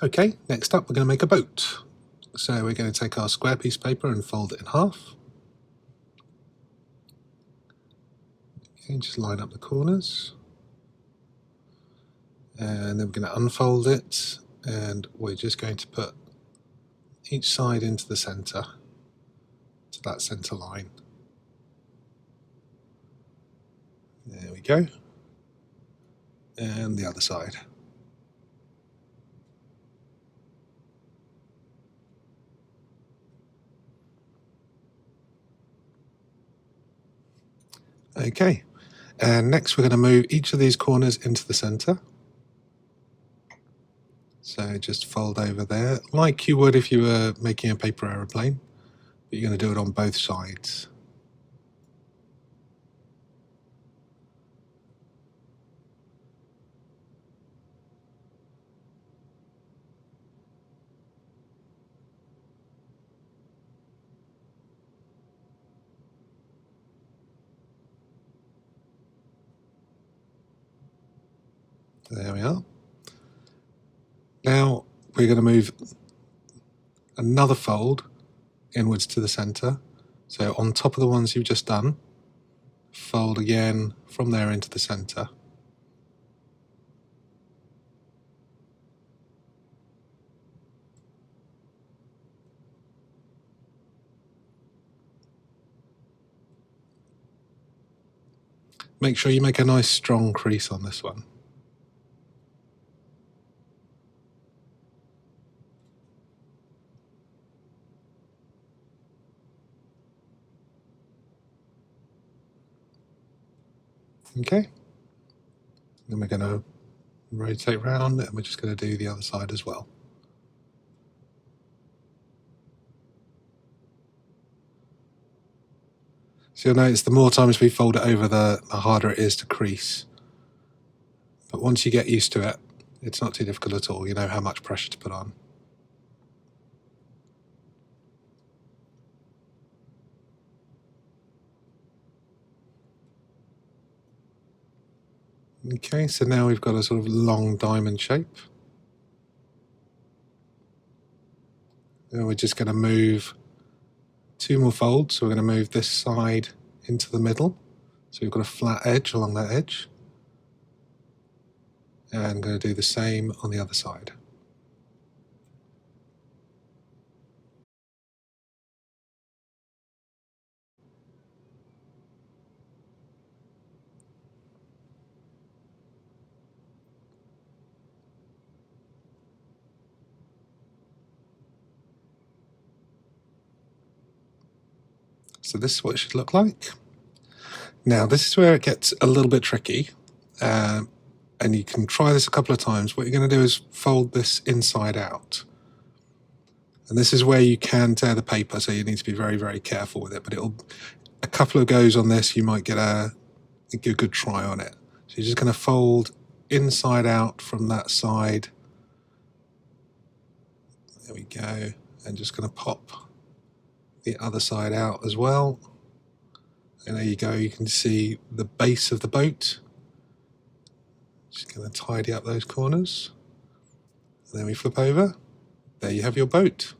Okay, next up we're going to make a boat. So we're going to take our square piece of paper and fold it in half. Okay, just line up the corners. And then we're going to unfold it, and we're just going to put each side into the center, to that center line. There we go. And the other side. Okay, and next we're going to move each of these corners into the center. So just fold over there, like you would if you were making a paper aeroplane, but you're going to do it on both sides. There we are. Now we're going to move another fold inwards to the center. So on top of the ones you've just done, fold again from there into the center. Make sure you make a nice strong crease on this one. Okay, then we're going to rotate round and we're just going to do the other side as well. So you'll notice the more times we fold it over, the harder it is to crease. But once you get used to it, it's not too difficult at all. You know how much pressure to put on. Okay, so now we've got a sort of long diamond shape. And we're just going to move two more folds. So we're going to move this side into the middle. So we've got a flat edge along that edge. And I'm going to do the same on the other side. So this is what it should look like. Now this is where it gets a little bit tricky, and you can try this a couple of times. What you're going to do is fold this inside out. And this is where you can tear the paper, so you need to be very, very careful with it. But a couple of goes on this, you might get a good try on it. So you're just going to fold inside out from that side. There we go. And just going to pop the other side out as well. And there you go, you can see the base of the boat. Just going to tidy up those corners. And then we flip over. There you have your boat.